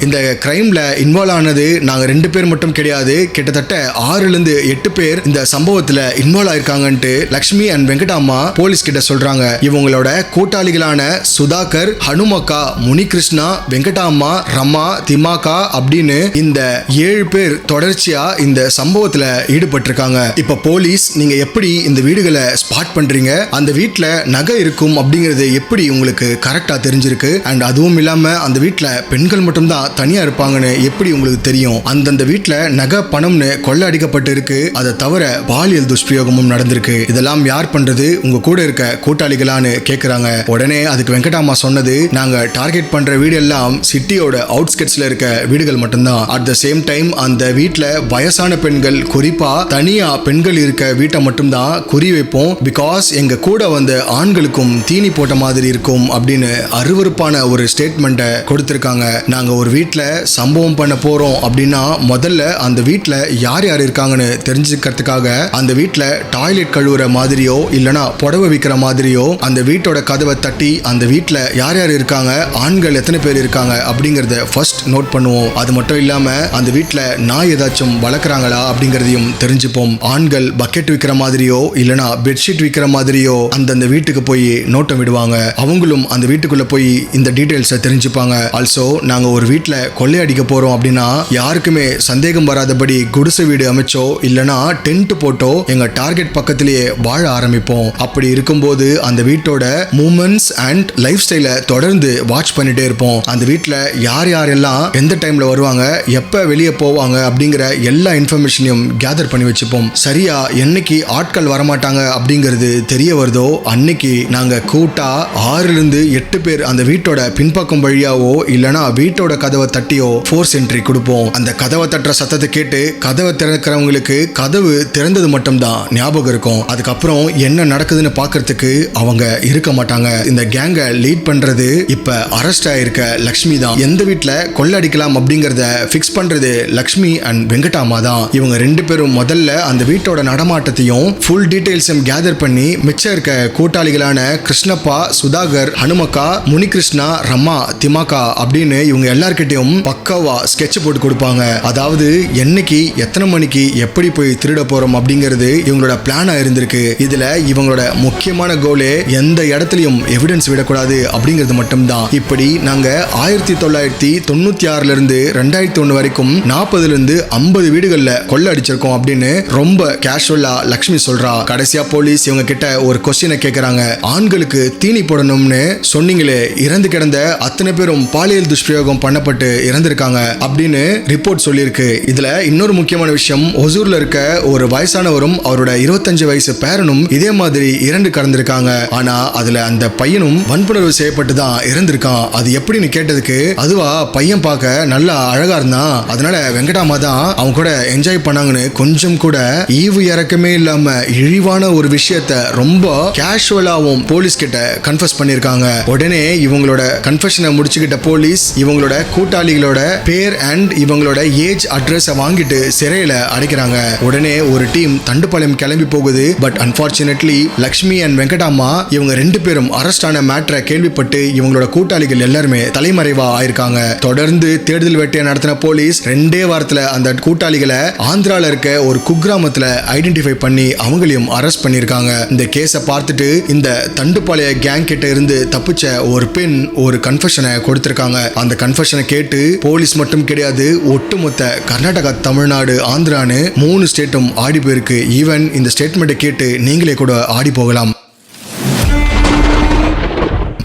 இந்த கிரைம்ல இன்வால்வ் ஆனது நாங்க 2 பேர் மட்டும் கிடையாது, கிட்டத்தட்ட 6 இருந்து 8 பேர் இந்த சம்பவத்துல இன்வால்வ் ஆயிருக்காங்கன்ட்டு லக்ஷ்மி அண்ட் வெங்கடாமா போலீஸ் கிட்ட சொல்றாங்க. இவங்களோட கூட்டாளிகளான சுதாகர், ஹனுமக்கா, முனிகிருஷ்ணா, வெங்கடாமா, ரமா, திமாக்கா அப்படின்னு இந்த 7 பேர் தொடர்ச்சியா இந்த சம்பவத்துல ஈடுபட்டிருக்காங்க. இப்ப போலீஸ், நீங்க எப்படி இந்த வீடுகளை ஸ்பாட் பண்றீங்க, அந்த வீட்டுல நகை இருக்கும் அப்படிங்கிறது எப்படி உங்களுக்கு கரெக்டா தெரிஞ்சிருக்கு, அண்ட் அதுவும் இல்லாம அந்த வீட்டுல பெண்கள் மட்டும் தான் தனியா இருப்பாங்கன்னு எப்படி உங்களுக்கு தெரியும்? அந்தந்த வீட்டுல நகை பணம்னு கொள்ள அடிக்கப்பட்டு இருக்கு. அதை தவிர பாலியல் துஷ்பிரயோகமும் நடந்திருக்கு. இதெல்லாம் யார் பண்றது? உங்க கூட இருக்க கூட்டாளிகளான்னு கேக்குறாங்க. உடனே அதுக்கு வெங்கடாமா சொன்னது, நாங்க டார்கெட் பண்ற வீடு எல்லாம் சிட்டியோட அவுட்ஸ்கட்ஸ்ல இருக்க வீடுகள் மட்டும்தான். அட் த சேம் டைம் அந்த வீட்டுல வயசான பெண்கள், குறிப்பா தனியா பெண்கள் இருக்க வீட்டை மட்டும்தான் குறி வைப்போம். பிகாஸ் எங்க கூட வந்த ஆண்களுக்கும் தீனி போட்ட மாதிரி இருக்கும் அப்படின்னு அருவருப்பான ஒரு ஸ்டேட்மெண்ட்டை கொடுத்திருக்காங்க. நாங்க ஒரு வீட்டுல சம்பவம் பண்ண போறோம் அப்படின்னா முதல்ல அந்த வீட்டுல யார் யார் இருக்காங்கன்னு தெரிஞ்சுக்கிறதுக்காக அந்த வீட்டுல டாய்லெட் கழுவுற மாதிரியோ இல்லனா புடவை விற்கிற மாதிரியோ அந்த வீட்டோட கதவை தட்டி அந்த வீட்டுல யார் யார் இருக்காங்க, ஆண்கள் எத்தனை பேர் இருக்காங்க அப்படிங்கறத ஃபர்ஸ்ட் நோட் பண்ணுவோம். அது மட்டும் இல்லாம அந்த வீட்டுல நாய் ஏதாச்சும் வளர்க்குறாங்களா அப்படிங்கறதையும் தெரிஞ்சுப்போம். ஆண்கள் பக்கெட் விற்கிற மாதிரியோ இல்லனா பெட்ஷீட் விற்கிற மாதிரியோ அந்தந்த வீட்டுக்கு போய் நோட்டம் விடுவாங்க. அவங்களும் அந்த வீட்டுக்குள்ள போய் இந்த டீடைல்ஸை தெரிஞ்சுப்பாங்க. ஆல்சோ நாங்க ஒரு வீட்டுல கொள்ளையடிக்க போறோம் அப்படின்னா யாருக்குமே சந்தேகம் வராதபடி குடிசை வீடு அமைச்சோ இல்லனா டென்ட் போட்டோ எங்க டார்கெட் பக்கத்திலேயே வாழ ஆரம்பிப்போம். அப்படி இருக்கும்போது அந்த வீட்டோட மூமெண்ட்ஸ் அண்ட் லைஃப் ஸ்டைலை தொடர்ந்து வாட்ச் பண்ணிட்டே இருப்போம். அந்த வீட்டுல யார் யாரெல்லாம் எந்த டைம்ல வருவாங்க, எப்ப வெளியே போவாங்க அப்படிங்கிற எல்லா இன்ஃபர்மேஷனையும் கேதர் பண்ணி வச்சுப்போம். சரியா என்னைக்கு ஆட்கள் வரமாட்டாங்க அப்படிங்கிறது தெரிய வருதோ அன்னைக்கு நாங்க கூட்டா 6-8 பேர் அந்த வீட்டோட பின்பக்கம் வழியாவோ இல்லனா வீட்டோட கதவை தட்டியோ ஃபோர்ஸ் என்ட்ரி கொடுப்போம். அந்த கதவை தட்டுற சத்தத்தை கேட்டு கதவை திறக்கிறவங்களுக்கு கதவு திறந்தது மட்டும்தான் ஞாபகம் இருக்கும். அதுக்கப்புறம் என்ன நடக்குதுன்னு பாக்குறதுக்கு அவங்க இருக்க மாட்டாங்க. இந்த கேங்க லீட் பண்றது இப்ப அரெஸ்ட் ஆயிருக்க லக்ஷ்மி தான். எந்த வீட்டுல கொள்ளடிக்கலாம் அப்படிங்கறத பிக்ஸ் பண்றது லக்ஷ்மி அண்ட் வெங்கடாமா தான். இவங்க 2 பேரும் முதல்ல அந்த வீட்டோட நடமாட்டத்தையும் ஃபுல் டீடைல்ஸும் கேதர் பண்ணி மிச்சம் இருக்க கூட்டாளிகளான கிருஷ்ணப்பா, சுதாகர், ஹனுமக்கா, முனிகிருஷ்ணா, ரமா, திமாக்கா அப்படின்னு இவங்க எல்லார்கிட்டையும் பக்காவா ஸ்கெட்ச் போட்டு கொடுப்பாங்க. அதாவது என்னைக்கு எத்தனை மணிக்கு எப்படி போய் திருட போறோம் அப்படிங்கிறது இவங்களோட பிளானா இருந்திருக்கு. இதுல இவங்களோட முக்கியமான கோலே எந்த இடத்துலயும் எவிடன்ஸ் விடக்கூடாது அப்படிங்கிறது மட்டும்தான். இப்படி நாங்க 1996 இருந்து 2001 வரைக்கும் 40-50 வீடுகள்ல கொள்ள அடிச்சிருக்கோம் அப்படின்னு ரொம்ப கேஷுவலா லக்ஷ்மி சொல்றா. கடைசியா போலீஸ் இவங்க கிட்ட ஒரு கொஸ்டினை கேக்குறாங்க. ஆண்களுக்கு தீனி போடணும்னு சொன்னீங்களே, இறந்து கிடந்த அத்தனை பேரும் பாலியல் துஷ்பிரயோகம் பண்ணப்பட்டு இறந்திருக்காங்க அப்படின்னு ரிப்போர்ட் சொல்லியிருக்கு. இதுல இன்னொரு முக்கியமான விஷயம், ஒசூர்ல இருக்க ஒரு வயசானவரும் அவரோட 25 வயசு பேரனும் இதே மாதிரி இறந்து கடந்திருக்காங்க. ஆனா அதுல அந்த பையனும் வன்புணர்வு செய்யப்பட்டு தான் இறந்திருக்கான். அது எப்படின்னு கேட்டதுக்கு, அதுவா பையன் பார்க்க நல்லா அழகா இருந்தான், அதனால வெங்கடாமா தான் அவங்க கூட என்ஜாய் பண்ணாங்கன்னு கொஞ்சம் கூட ஈவு இறக்கமே இல்லாம இழிவான ஒரு விஷயத்த ரொம்ப கேஷுவலாவும் போலீஸ் கிட்ட கன்ஃபஸ் பண்ணிருக்காங்க. உடனே இவங்களோட கன்ஃபெஷனை முடிச்சுக்கிட்ட போலீஸ் இவங்களோட கூட்டாளிகளோட பேர் அண்ட் இவங்களோட ஏஜ் அட்ரஸ் வாங்கிட்டு சிறையில அடைக்கிறாங்க. உடனே ஒரு டீம் தண்டுப்பாளையம் கிளம்பி போகுது. பட் அன்பார்ச்சுனேட்லி லக்ஷ்மி அண்ட் வெங்கடாமா இவங்க 2 பேரும் அரெஸ்ட் ஆன மேட்டரை கேள்விப்பட்டு இவங்களோட கூட்டாளிகள் எல்லாருமே தலைமறைவா ஆயிருக்காங்க. தொடர்ந்து தேடுதல் வேட்டையை நடத்தின போலீஸ் 2 வாரத்துல அந்த கூட்டாளிகளை ஆந்திரால இருக்க ஒரு குக்கிராமத்துல ஐடென்டிஃபை பண்ணி அவங்களையும் அரெஸ்ட் பண்ணிருக்காங்க. இந்த கேஸை பார்த்துட்டு இந்த தண்டுப்பாளைய கேங் கிட்ட இருந்து தப்பிச்ச ஒரு பெண் ஒரு கன்ஃபெஷனை கொடுத்திருக்காங்க. அந்த கன்ஃபெஷனை கேட்டு போலீஸ் மட்டும் கிடையாது, ஒட்டுமொத்த கர்நாடகா, தமிழ்நாடு, ஆந்திரான்னு 3 ஸ்டேட்டும் ஆடி போயிருக்கு. ஈவன் இந்த ஸ்டேட்மெண்ட்டை கேட்டு நீங்களே கூட ஆடி போகலாம்.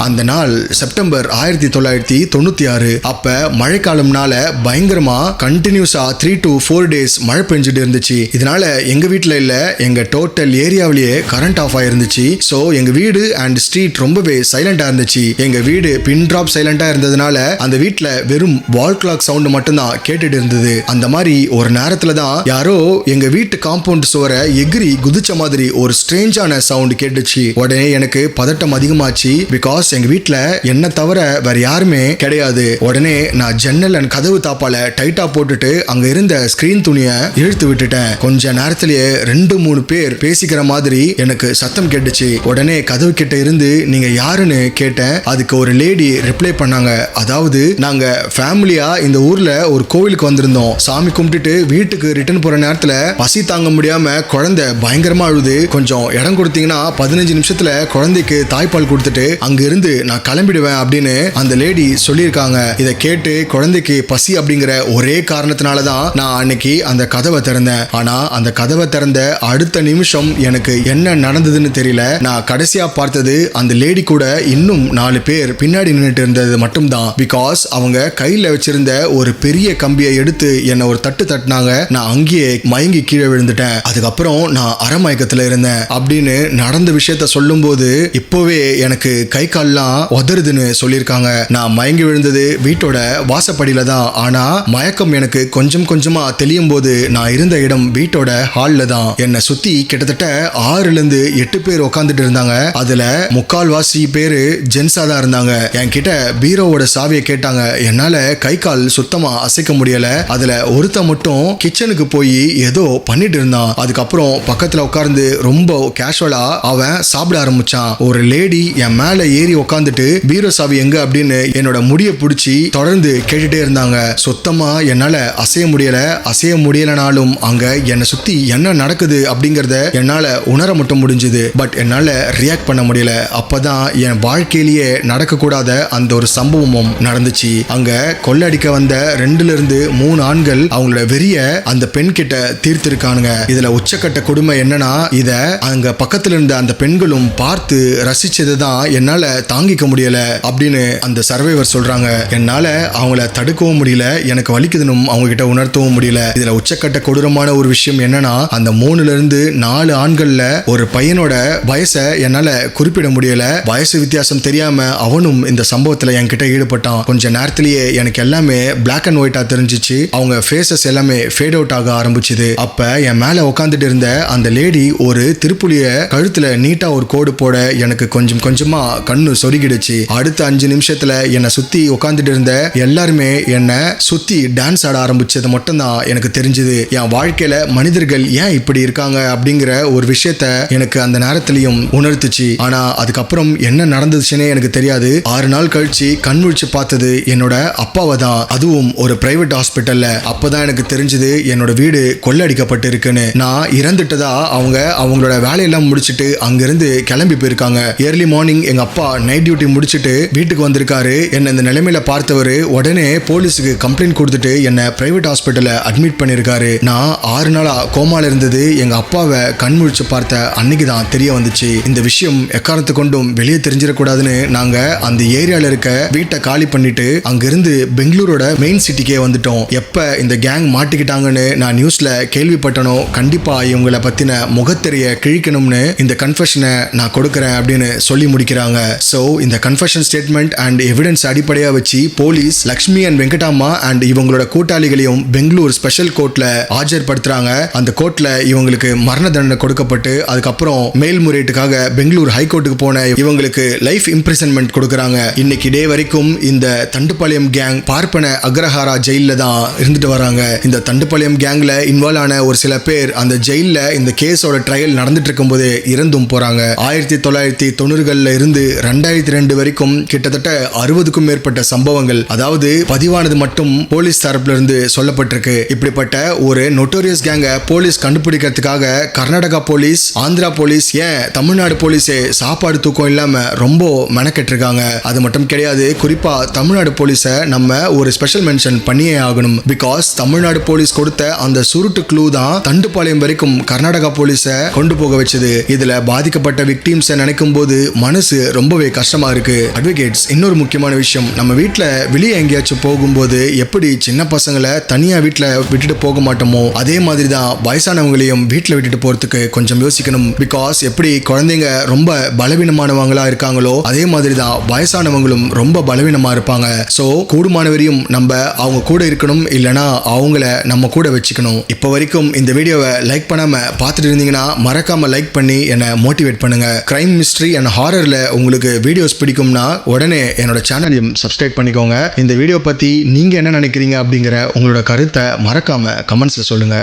அந்த நாள் செப்டம்பர் 1996. அப்ப மழைக்காலம்னால பயங்கரமா கண்டினியூஸா 3 to 4 days மழை பெஞ்சிட்டு இருந்துச்சு. இதனால எங்க வீட்டுல இல்ல, எங்க டோட்டல் ஏரியாவிலேயே கரண்ட் ஆஃப் ஆயிருந்துச்சு. சோ எங்க வீடு அண்ட் ஸ்ட்ரீட் ரொம்பவே சைலண்டா இருந்துச்சு. எங்க வீடு பின் டிராப் சைலண்டா இருந்ததுனால அந்த வீட்டுல வெறும் வால் கிளாக் சவுண்ட் மட்டும்தான் கேட்டுட்டு இருந்தது. அந்த மாதிரி ஒரு நேரத்துல தான் யாரோ எங்க வீட்டு காம்பவுண்ட் சுவரை எகிரி குதிச்ச மாதிரி ஒரு ஸ்ட்ரேஞ்சான சவுண்ட் கேட்டுச்சு. உடனே எனக்கு பதட்டம் அதிகமாச்சு. பிகாஸ் எங்க வீட்டுல என்ன தவிர வேற யாருமே கிடையாது. உடனே நான் ஜன்னல் அண்ட் கதவு தாப்பால டைட்டா போட்டுட்டு அங்க இருந்த ஸ்கிரீன் துணியை இழுத்து விட்டுட்டேன். கொஞ்ச நேரத்திலேயே 2-3 பேர் பேசிக்கிற மாதிரி எனக்கு சத்தம் கேட்டுச்சு. உடனே கதவு கிட்ட இருந்து நீங்க யாருன்னு கேட்டேன். அதுக்கு ஒரு லேடி ரிப்ளை பண்ணாங்க. அதாவது நாங்க ஃபேமிலியா இந்த ஊர்ல ஒரு கோவிலுக்கு வந்திருந்தோம். சாமி கும்பிட்டுட்டு வீட்டுக்கு ரிட்டர்ன் போற நேரத்துல பசி தாங்க முடியாம குழந்தை பயங்கரமா அழுது, கொஞ்சம் இடம் கொடுத்தீங்கன்னா 15 நிமிஷத்துல குழந்தைக்கு தாய்ப்பால் கொடுத்துட்டு அங்க இருந்து நான் கிளம்பிடுவேன் அப்படின்னு அந்த லேடி சொல்லியிருக்காங்க. இதை கேட்டு குழந்தைக்கு பசி அப்படிங்கிற ஒரே காரணத்தினாலதான் நான் அன்னைக்கு அந்த கதவை திறந்தேன். ஆனா அந்த கதவை திறந்த அடுத்த நிமிஷம் எனக்கு என்ன நடந்ததுன்னு தெரியல. நான் கடைசியா பார்த்தது அந்த லேடி கூட இன்னும் 4 பேர் பின்னாடி நின்னுட்டு இருந்தது மட்டும்தான். பிகாஸ் அவங்க கையில வச்சிருந்த ஒரு பெரிய கம்பியை எடுத்து என்ன ஒரு தட்டு தட்டினாங்க. நான் அங்கேயே மயங்கி கீழே விழுந்துட்டேன். அதுக்கப்புறம் நான் அரைமயக்கத்துல இருந்தேன் அப்படின்னு நடந்த விஷயத்த சொல்லும் போது இப்பவே எனக்கு கை கால்லாம் உதறுதுன்னு சொல்லியிருக்காங்க. நான் மயங்கி விழுந்தது வீட்டோட வாசப்படியில தான். ஆனா மயக்கம் எனக்கு கொஞ்சம் கொஞ்சமா தெளியும் போது நான் இருந்த இடம் வீட்டோட ஹால்ல தான். என்னை சுத்தி கிட்டத்தட்ட 6-8 பேர் உட்காந்துட்டு இருந்தாங்க. அதுல 3/4 பேரு ஜென்ஸா தான் இருந்தாங்க. என்கிட்ட பீரோவோட சாவியை கேட்டாங்க. என்னால கை கால் சுத்தமா அசைக்க முடியல. அதுல ஒருத்த மட்டும் கிச்சனுக்கு போய் ஏதோ பண்ணிட்டு இருந்தான். அதுக்கப்புறம் பக்கத்துல உட்கார்ந்து ரொம்ப கேஷுவலா அவன் சாப்பிட ஆரம்பிச்சான். ஒரு லேடி என் மேல ஏறி உட்காந்துட்டு பீரோ சாவி எங்க அப்படின்னு என்னோட முடிய பிடிச்சி தொடர்ந்து கேட்டுட்டே இருந்தாங்க. சுத்தமா என்னால அசைய முடியலனாலும் அங்க என்னை சுத்தி என்ன நடக்குது அப்படிங்கறத என்னால உணர மட்டும் முடிஞ்சது. பட் என்னால ரியாக்ட் பண்ண முடியல. அப்பதான் என் வாழ்க்கையிலேயே நடக்க கூடாத அந்த ஒரு சம்பவமும் நடந்துச்சு. அங்க கொள்ளடிக்க வந்த 2-3 ஆண்கள் அவங்களோட வெறிய அந்த பெண் கிட்ட தீர்த்திருக்கானுங்க. இதுல உச்சக்கட்ட கொடுமை என்னன்னா, இத அங்க பக்கத்துல இருந்த அந்த பெண்களும் பார்த்து ரசிச்சதுதான் என்னால தாங்கிக்க முடியல அப்படின்னு அந்த சர்வைவர் சொல்றாங்க. என்னால அவங்கள தடுக்கவும் முடியல, எனக்கு வலிக்குதுன்னு அவங்க கிட்ட உணர்த்தவும் முடியல. இதுல உச்சக்கட்ட கொடூரமான ஒரு விஷயம் என்னன்னா, அந்த 3-4 ஆண்கள்ல ஒரு பையனோட வயசை என்னால குறிப்பிட முடியல. வயசு வித்தியாசம் தெரியாம அவனும் இந்த சம்பவத்துல என்கிட்ட ஈடுபட்டான். கொஞ்ச நேரத்திலேயே எனக்கு எல்லாமே பிளாக் அண்ட் ஒயிட்டா தெரிஞ்சிச்சு. அவங்க ஃபேஸஸ் எல்லாமே ஃபேட் அவுட் ஆக ஆரம்பிச்சுது. அப்ப என் மேல உட்காந்துட்டு இருந்த அந்த லேடி ஒரு திருப்புலிய கழுத்துல நீட்டா ஒரு கோடு போட எனக்கு கொஞ்சம் கொஞ்சமா கண்ணு சொருகிடுச்சு. அடுத்த 5 நிமிஷத்துல என்னை சுத்தி உட்காந்துட்டு இருந்த எல்லாருமே என்ன சுத்தி டான்ஸ் ஆட ஆரம்பிச்சது மட்டும் தான் எனக்கு தெரிஞ்சது. என் வாழ்க்கையில மனிதர்கள் ஏன் இப்படி இருக்காங்க அப்படிங்கிற ஒரு விஷயத்த எனக்கு அந்த நேரத்திலையும் உணர்த்துச்சு. ஆனா அதுக்கப்புறம் என்ன நடந்துச்சுன்னே எனக்கு தெரியாது. 6 நாள் கழிச்சு கண் முழிச்சு பார்த்தது என்னோட அப்பாவை தான். அதுவும் ஒரு பிரைவேட் ஹாஸ்பிட்டல்ல. அப்பதான் எனக்கு தெரிஞ்சது என்னோட வீடு கொள்ளடிக்கப்பட்டு இருக்குன்னு. நான் இறந்துட்டதா அவங்களோட வேலையெல்லாம் முடிச்சுட்டு அங்கிருந்து கிளம்பி போயிருக்காங்க. ஏர்லி மார்னிங் எங்க அப்பா நைட் டியூட்டி முடிச்சுட்டு வீட்டுக்கு வந்திருக்காரு. என்ன இந்த நிலைமையில பார்த்தவர் உடனே போலீஸுக்கு கம்ப்ளைண்ட் கொடுத்துட்டு என்ன பிரைவேட் ஹாஸ்பிட்டல்ல அட்மிட் பண்ணிருக்காரு. நான் 6 நாளா கோமால இருந்தது எங்க அப்பாவை கண் முழிச்சு பார்த்த அன்னைக்கு தான் தெரிய வந்துச்சு. இந்த விஷயம் எக்காரணத்து கொண்டும் வெளியே தெரிஞ்சிடக்கூடாதுன்னு நாங்க அந்த ஏரியால இருக்க வீட்டை காலி பண்ணிட்டு அங்கிருந்து பெங்களூரோட மெயின் சிட்டிக்கே வந்துட்டோம். எப்ப இந்த கேங் மாட்டிக்கிட்டாங்கன்னு நான் நியூஸ்ல கேள்விப்பட்டனோ, கண்டிப்பா இவங்களை பத்தின முகத்தெரிய கிழிக்கணும்னு இந்த கன்ஃபெஷனை நான் கொடுக்கறேன் அப்படின்னு சொல்லி முடிக்கிறாங்க. சோ இந்த கன்ஃபெஷன் ஸ்டேட்மெண்ட் அண்ட் எவிடன்ஸ் அடிப்படையா வச்சு போலீஸ் லக்ஷ்மி அண்ட் வெங்கடாமா அண்ட் இவங்களோட கூட்டாளிகளையும் பெங்களூர் ஸ்பெஷல் கோர்ட்ல ஆஜர்படுத்துறாங்க. அந்த கோர்ட்ல இவங்களுக்கு மரண தண்டனை கொடுக்கப்பட்டு அதுக்கப்புறம் மேல்முறையீட்டுக்காக பெங்களூர் ஹைகோர்ட்டுக்கு போன இவங்களுக்கு லைஃப் இம்ப்ரிசன்மெண்ட் கொடுக்கறாங்க. இன்னைக்கு டே வரைக்கும் இந்த தண்டுப்பாளையம் கேங் பார்ப்பன அக்ரஹாரா ஜெயில தான் இருந்துட்டு வராங்க. இந்த தண்டுப்பாளையம் கேங்ல இன்வால்வ் ஆன ஒரு சில பேர் அந்த ஜெயில இந்த கேஸோட ட்ரையல் நடந்துட்டு இருக்கும் போது இறந்தும் போறாங்க. 1990களில் இருந்து 2002 வரைக்கும் கிட்டத்தட்ட 60க்கும் மேற்பட்ட சம்பவங்கள், அதாவது பதிவானது மட்டும் போலீஸ் தரப்புல இருந்து சொல்லப்பட்டிருக்கு. இப்படிப்பட்ட ஒரு நோட்டோரியஸ் கேங்க போலீஸ் கண்டுபிடிக்கிறதுக்காக கர்நாடகா போலீஸ், ஆந்திரா போலீஸ், ஏன் தமிழ்நாடு போலீஸே சாப்பாடு தூக்கம் இல்லாம ரொம்ப மெனக்கெட்டிருக்காங்க. அது மட்டும் கிடையாது, குறிப்பா தமிழ்நாடு போலீஸை நம்ம ஒரு ஸ்பெஷல் மென்ஷன் பண்ணியே ஆகணும். பிகாஸ் தமிழ்நாடு போலீஸ் கொடுத்த அந்த சுருட்டு க்ளூ தான் தண்டுப்பாளையம் வரைக்கும் கர்நாடகா போலீஸை கொண்டு போக வச்சது. இதுல பாதிக்கப்பட்ட விக்டிம்ஸை நினைக்கும் போது மனசு ரொம்பவே கஷ்டமா இருக்கு. அட்வொகேட்ஸ், இன்னொரு முக்கியமான விஷயம், நம்ம வீட்டுல வெளியே எங்கேயாச்சும் போகும்போது எப்படி சின்ன பசங்களை தனியா வீட்டுல விட்டுட்டு போக மாட்டோமோ, அதே மாதிரி தான் வயசானவங்களையும் வீட்டுல விட்டுட்டு போறதுக்கு கொஞ்சம் யோசிக்கணும். பிகாஸ் எப்படி குழந்தைங்க ரொம்ப பலவீனமானவங்களா இருக்காங்களோ, அதே மாதிரி தான் வயசானவங்களும் ரொம்ப பலவீனமா இருப்பாங்க. சோ கூடுமானவரையும் நம்ம அவங்க கூட இருக்கணும், இல்லனா அவங்கள நம்ம கூட வச்சுக்கணும். இப்போ வரைக்கும் இந்த வீடியோவை லைக் பண்ணாம பார்த்துட்டு இருந்தீங்கன்னா மறக்காம லைக் பண்ணி என்னை மோட்டிவேட் பண்ணுங்க. கிரைம், மிஸ்ட்ரி அண்ட் ஹாரர்ல உங்களுக்கு வீடியோஸ் பிடிக்கும்னா உடனே என்னோட சேனலையும் சப்ஸ்கிரைப் பண்ணிக்கோங்க. இந்த வீடியோ பத்தி நீங்க என்ன நினைக்கிறீங்க அப்படிங்கிற உங்களோட கருத்தை மறக்காம கமெண்ட்ஸ்ல சொல்லுங்க.